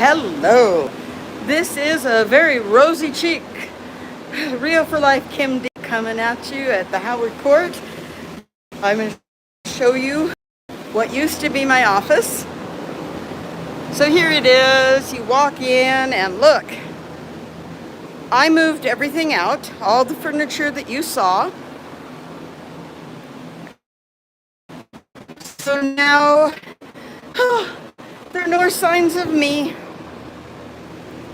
Hello. This is a very rosy cheek, real for life Kim D coming at you at the Howard Court. I'm going to show you what used to be my office. So here it is. You walk in and look. I moved everything out, all the furniture that you saw. So now, there are no signs of me.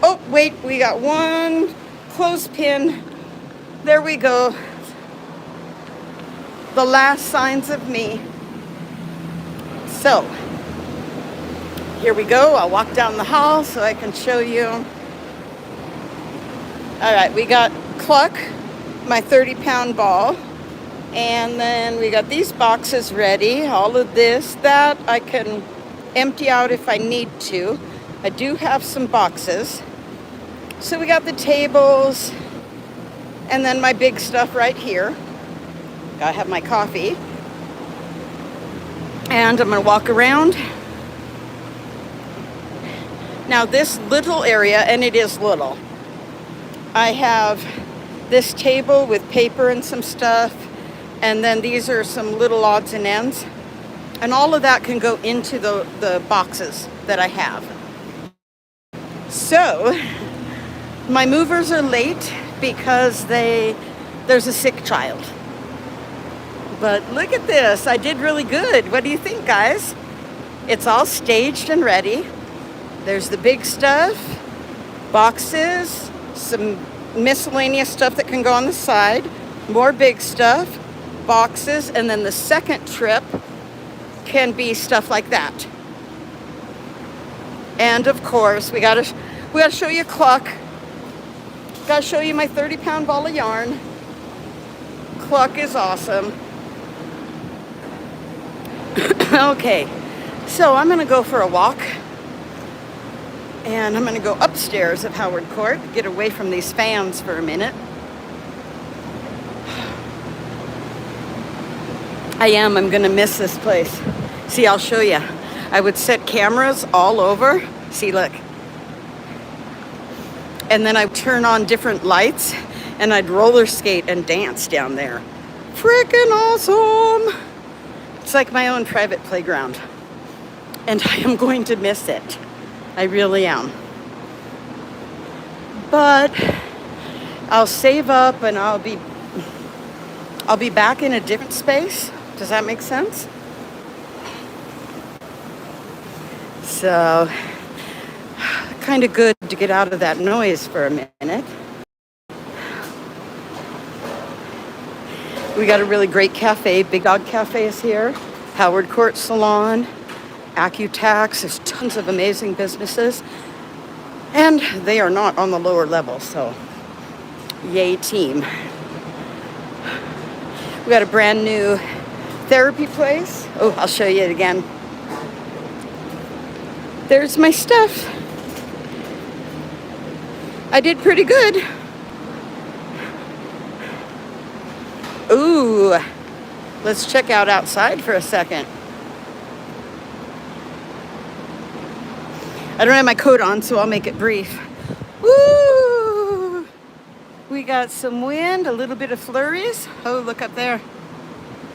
Oh, wait, we got one clothespin. There we go. The last signs of me. So, here we go. I'll walk down the hall so I can show you. All right, we got Cluck, my 30-pound ball. And then we got these boxes ready. All of this, that I can empty out if I need to. I do have some boxes. So we got the tables, and then my big stuff right here. I have my coffee. And I'm gonna walk around. Now this little area, and it is little, I have this table with paper and some stuff, and then these are some little odds and ends. And all of that can go into the boxes that I have. So, my movers are late because there's a sick child. But look at this, I did really good. What do you think, guys? It's all staged and ready. There's the big stuff, boxes, some miscellaneous stuff that can go on the side, more big stuff, boxes, and then the second trip can be stuff like that. And of course, we gotta show you Cluck. Gotta show you my 30-pound ball of yarn. Cluck is awesome. Okay, so I'm gonna go for a walk. And I'm gonna go upstairs at Howard Court, get away from these fans for a minute. I'm gonna miss this place. See, I'll show you. I would set cameras all over. See, look. And then I'd turn on different lights and I'd roller skate and dance down there. Freaking awesome. It's like my own private playground. And I am going to miss it. I really am. But I'll save up and I'll be back in a different space. Does that make sense? So, kind of good to get out of that noise for a minute. We got a really great cafe. Big Dog Cafe is here. Howard Court Salon, Accutax. There's tons of amazing businesses. And they are not on the lower level, so yay team. We got a brand new therapy place. Oh, I'll show you it again. There's my stuff. I did pretty good. Ooh, let's check out outside for a second. I don't have my coat on, so I'll make it brief. Woo! We got some wind, a little bit of flurries. Oh, look up there.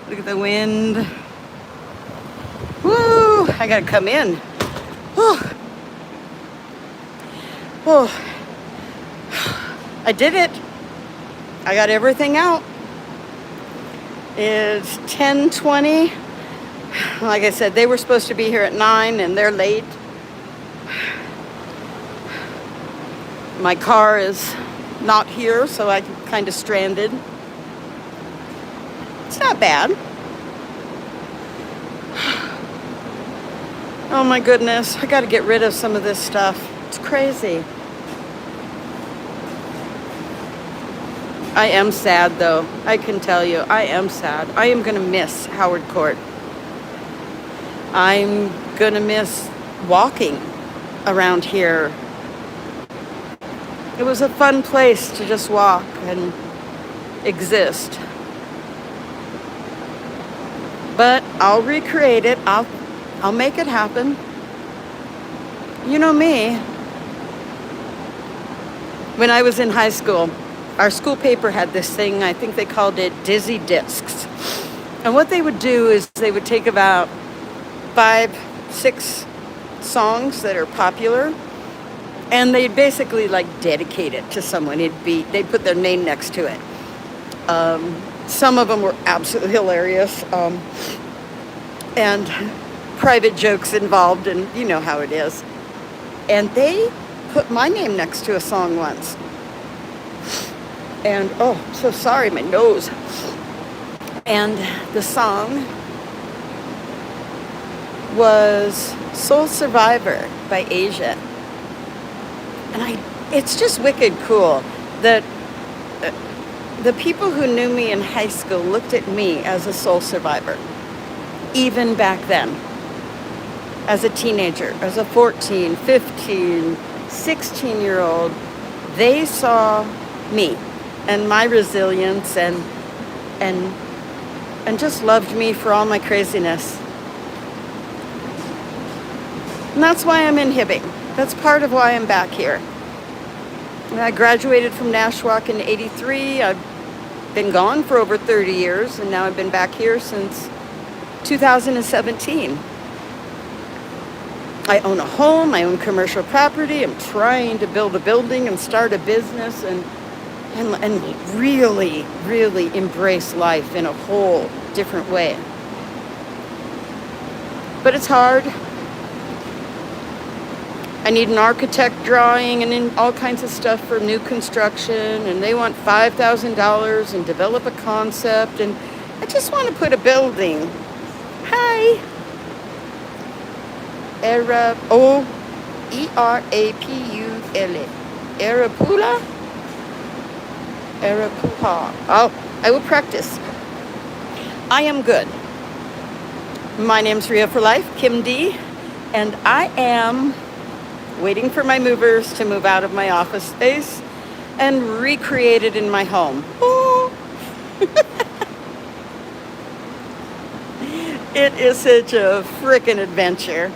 Look at the wind. Woo! I gotta come in. Oh. Oh. I did it. I got everything out. It's 10:20. Like I said, they were supposed to be here at 9 and they're late. My car is not here, so I'm kind of stranded. It's not bad. Oh my goodness, I gotta get rid of some of this stuff. It's crazy. I am sad though, I can tell you, I am sad. I am gonna miss Howard Court. I'm gonna miss walking around here. It was a fun place to just walk and exist. But I'll recreate it. I'll make it happen. You know me, When I was in high school, our school paper had this thing, I think they called it Dizzy Discs. And what they would do is they would take about 5, 6 songs that are popular, and they'd basically like dedicate it to someone. They'd put their name next to it. Some of them were absolutely hilarious, and private jokes involved, and you know how it is. And they put my name next to a song once. And oh, so sorry, my nose. And the song was Soul Survivor by Asia. And it's just wicked cool that the people who knew me in high school looked at me as a soul survivor, even back then, as a teenager, as a 14, 15, 16-year-old. They saw me and my resilience and just loved me for all my craziness. And that's why I'm in Hibbing. That's part of why I'm back here. I graduated from Nashwauk in '83. I've been gone for over 30 years, and now I've been back here since 2017. I own a home, I own commercial property. I'm trying to build a building and start a business and really, really embrace life in a whole different way. But it's hard. I need an architect drawing and all kinds of stuff for new construction, and they want $5,000 and develop a concept, and I just want to put a building. Hi. Erapula. Erapula? Arapuha. Oh, I will practice. I am good. My name's Ria for Life, Kim D, and I am waiting for my movers to move out of my office space and recreate it in my home. Oh. It is such a frickin' adventure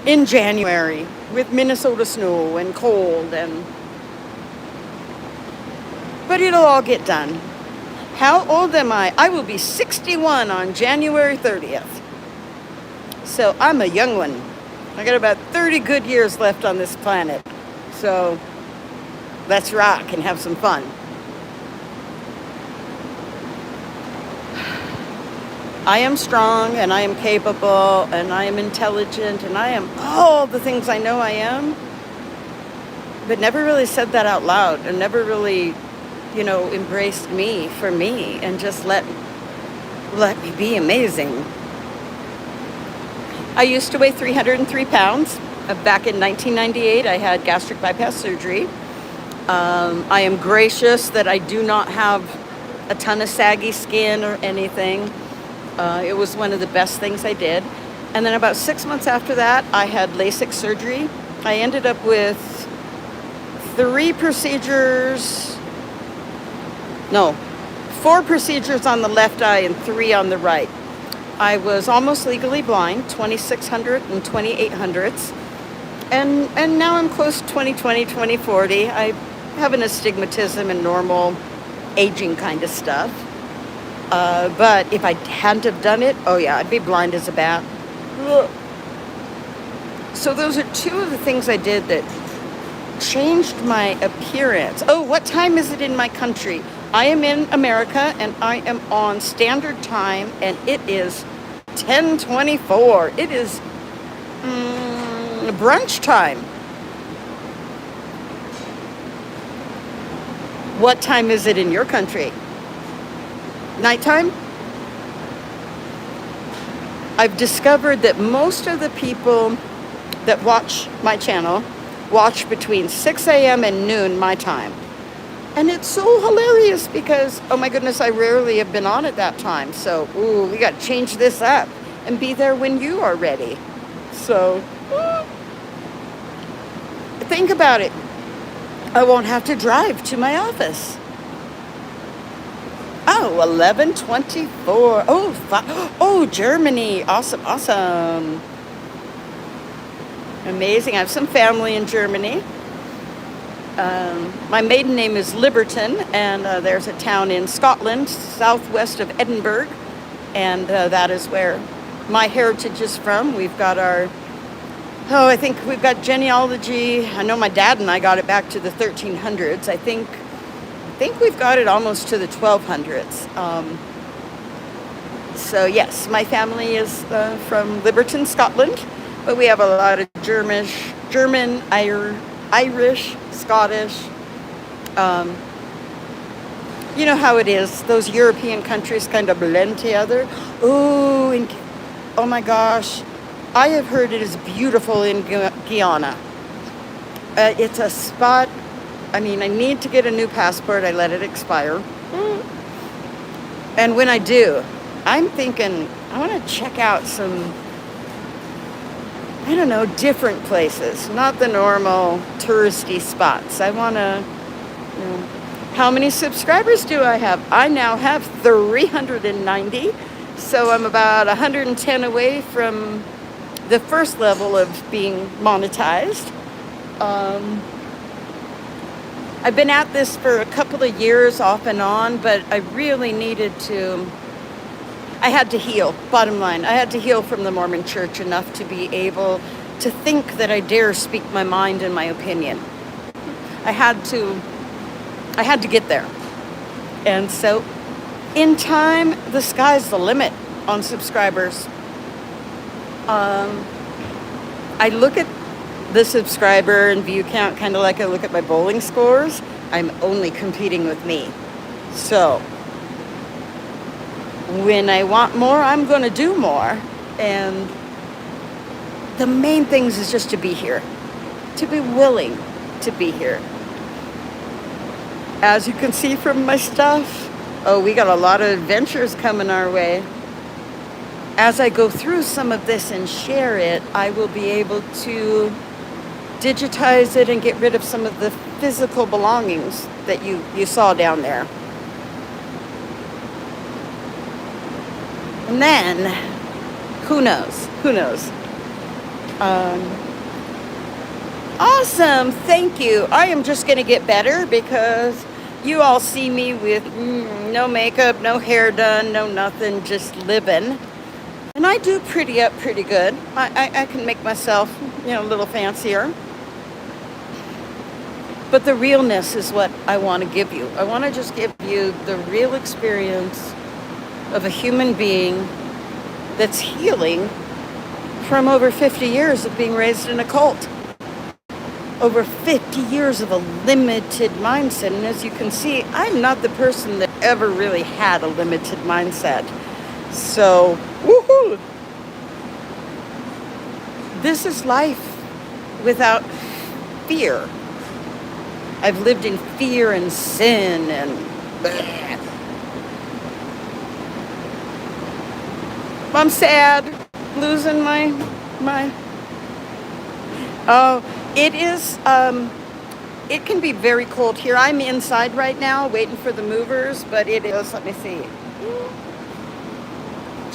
in January with Minnesota snow and cold, but it'll all get done. How old am I? I will be 61 on January 30th. So I'm a young one. I got about 30 good years left on this planet. So let's rock and have some fun. I am strong, and I am capable, and I am intelligent, and I am all the things I know I am, but never really said that out loud, and never really, embraced me for me and just let me be amazing. I used to weigh 303 pounds. Back in 1998, I had gastric bypass surgery. I am gracious that I do not have a ton of saggy skin or anything. It was one of the best things I did. And then about 6 months after that, I had LASIK surgery. I ended up with 4 procedures on the left eye and 3 on the right. I was almost legally blind, 2600 and 2800ths. And now I'm close to 20/20, 20/40. I have an astigmatism and normal aging kind of stuff. But if I hadn't have done it, oh yeah, I'd be blind as a bat. So those are 2 of the things I did that changed my appearance. Oh, what time is it in my country? I am in America, and I am on standard time, and it is 10:24. It is brunch time. What time is it in your country? Nighttime? I've discovered that most of the people that watch my channel watch between 6 a.m. and noon my time. And it's so hilarious because, oh my goodness, I rarely have been on at that time. So, we got to change this up and be there when you are ready. So, think about it. I won't have to drive to my office. Oh, 11:24. Oh, Germany. Awesome. Amazing. I have some family in Germany. My maiden name is Liberton, and there's a town in Scotland, southwest of Edinburgh, and that is where my heritage is from. We've got I think we've got genealogy. I know my dad and I got it back to the 1300s. I think we've got it almost to the 1200s. So yes, my family is from Liberton, Scotland, but we have a lot of German, Irish, Scottish. You know how it is. Those European countries kind of blend together. Oh my gosh. I have heard it is beautiful in Guyana. It's a spot. I mean, I need to get a new passport. I let it expire. And when I do, I'm thinking I want to check out some, I don't know, different places, not the normal touristy spots. I want to, how many subscribers do I have? I now have 390, so I'm about 110 away from the first level of being monetized. I've been at this for a couple of years off and on, but I really I had to heal, bottom line. I had to heal from the Mormon Church enough to be able to think that I dare speak my mind and my opinion. I had to get there. And so in time, the sky's the limit on subscribers. I look at the subscriber and view count kind of like I look at my bowling scores. I'm only competing with me. So when I want more, I'm going to do more. And the main things is just to be here, to be willing to be here. As you can see from my stuff, we got a lot of adventures coming our way. As I go through some of this and share it, I will be able to digitize it and get rid of some of the physical belongings that you saw down there. And then, who knows? Awesome, thank you. I am just going to get better because you all see me with no makeup, no hair done, no nothing, just living. And I do pretty up pretty good. I can make myself, a little fancier. But the realness is what I want to give you. I want to just give you the real experience of a human being that's healing from over 50 years of being raised in a cult. Over 50 years of a limited mindset. And as you can see, I'm not the person that ever really had a limited mindset. So, woohoo! This is life without fear. I've lived in fear and sin and bleh. I'm sad, losing my. Oh, it is. It can be very cold here. I'm inside right now, waiting for the movers, but it is. Let me see.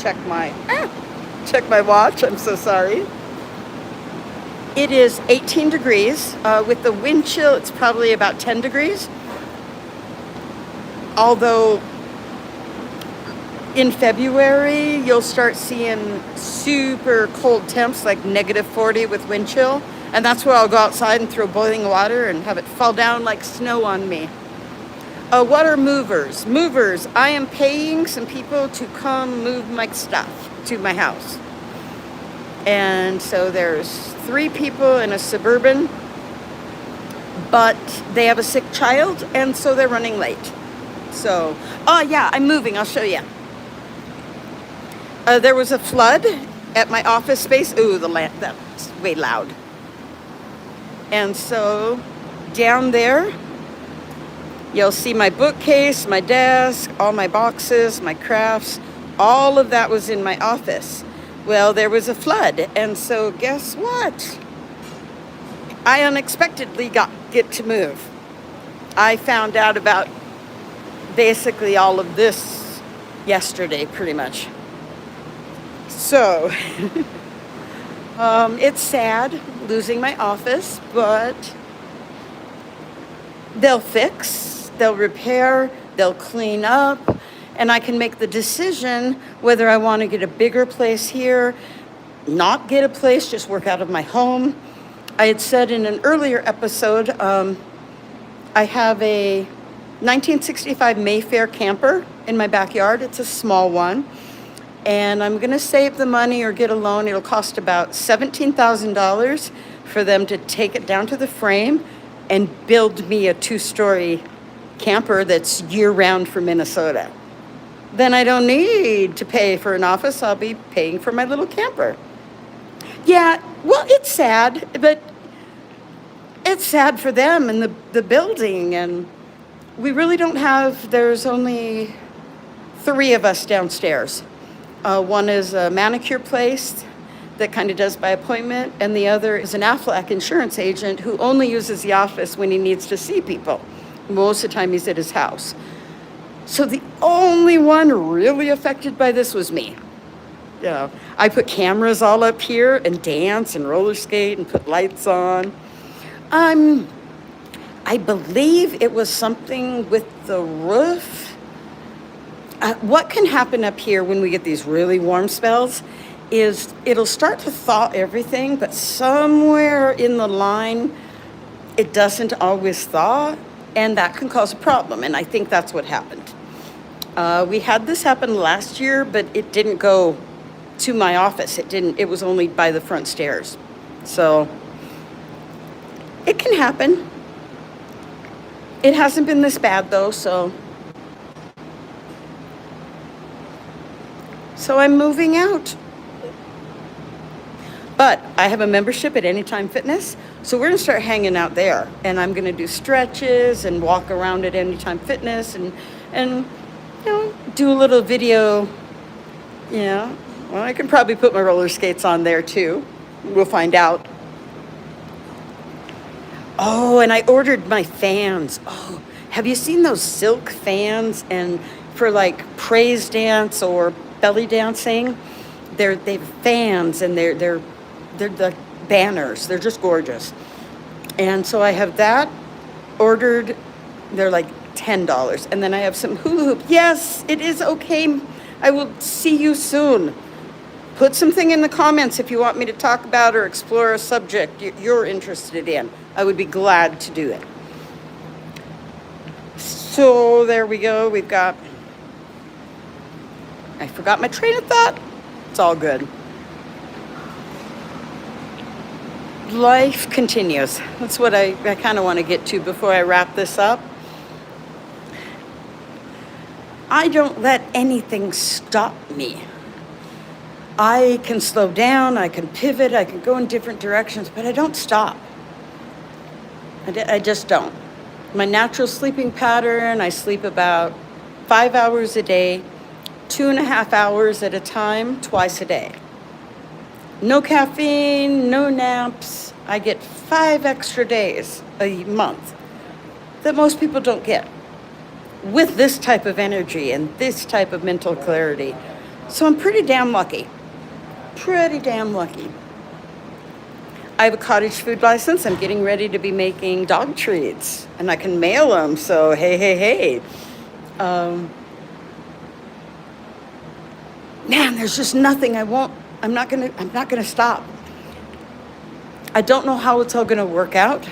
Check my watch. I'm so sorry. It is 18 degrees. With the wind chill, it's probably about 10 degrees. Although in February, you'll start seeing super cold temps, like -40 with wind chill. And that's where I'll go outside and throw boiling water and have it fall down like snow on me. What are movers? Movers, I am paying some people to come move my stuff to my house. And so there's 3 people in a Suburban, but they have a sick child, and so they're running late. So, yeah, I'm moving. I'll show you. There was a flood at my office space. Ooh, that's way loud. And so down there, you'll see my bookcase, my desk, all my boxes, my crafts. All of that was in my office. Well, there was a flood, and so guess what? I unexpectedly get to move. I found out about basically all of this yesterday, pretty much. So, it's sad losing my office, but They'll fix, they'll repair, they'll clean up, and I can make the decision whether I want to get a bigger place here, not get a place, just work out of my home. I had said in an earlier episode, I have a 1965 Mayfair camper in my backyard. It's a small one. And I'm going to save the money or get a loan. It'll cost about $17,000 for them to take it down to the frame and build me a 2-story camper that's year-round for Minnesota. Then I don't need to pay for an office. I'll be paying for my little camper. Yeah, well, it's sad, but it's sad for them and the building. And we really don't have, there's only 3 of us downstairs. One is a manicure place that kind of does by appointment, and the other is an Aflac insurance agent who only uses the office when he needs to see people. Most of the time he's at his house. So the only one really affected by this was me. You know, I put cameras all up here and dance and roller skate and put lights on. I believe it was something with the roof. What can happen up here when we get these really warm spells is it'll start to thaw everything, but somewhere in the line, it doesn't always thaw, and that can cause a problem, and I think that's what happened. We had this happen last year, but it didn't go to my office. It was only by the front stairs. So it can happen. It hasn't been this bad though, so I'm moving out. But I have a membership at Anytime Fitness, so we're gonna start hanging out there, and I'm gonna do stretches and walk around at Anytime Fitness and you know, do a little video. Yeah, well, I can probably put my roller skates on there too. We'll find out. Oh, and I ordered my fans. Oh, have you seen those silk fans? And for like praise dance or belly dancing, they've fans, and they're the banners. They're just gorgeous. And so I have that ordered. They're like $10. And then I have some hula hoop. Yes, it is okay. I will see you soon. Put something in the comments if you want me to talk about or explore a subject you're interested in. I would be glad to do it. So there we go. I forgot my train of thought. It's all good. Life continues. That's what I kind of want to get to before I wrap this up. I don't let anything stop me. I can slow down, I can pivot, I can go in different directions, but I don't stop. I just don't. My natural sleeping pattern, I sleep about 5 hours a day, 2.5 hours at a time, twice a day. No caffeine, no naps. I get 5 extra days a month that most people don't get with this type of energy and this type of mental clarity. So I'm pretty damn lucky. Pretty damn lucky. I have a cottage food license. I'm getting ready to be making dog treats, and I can mail them. So hey. Man, there's just nothing I'm not gonna stop. I don't know how it's all gonna work out,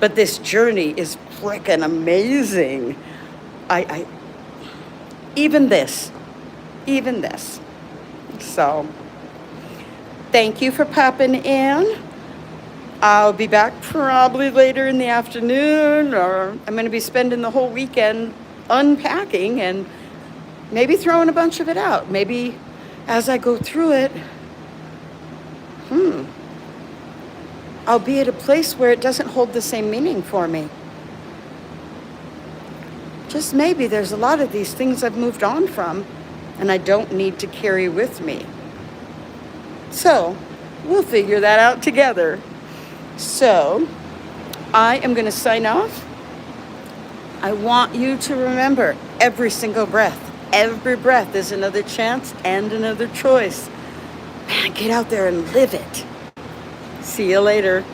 but this journey is frickin' amazing. Even this. So, thank you for popping in. I'll be back probably later in the afternoon, or I'm going to be spending the whole weekend unpacking and maybe throwing a bunch of it out. Maybe as I go through it, I'll be at a place where it doesn't hold the same meaning for me. Just maybe there's a lot of these things I've moved on from, and I don't need to carry with me. So, we'll figure that out together. So, I am going to sign off. I want you to remember every single breath. Every breath is another chance and another choice. Man, get out there and live it. See you later.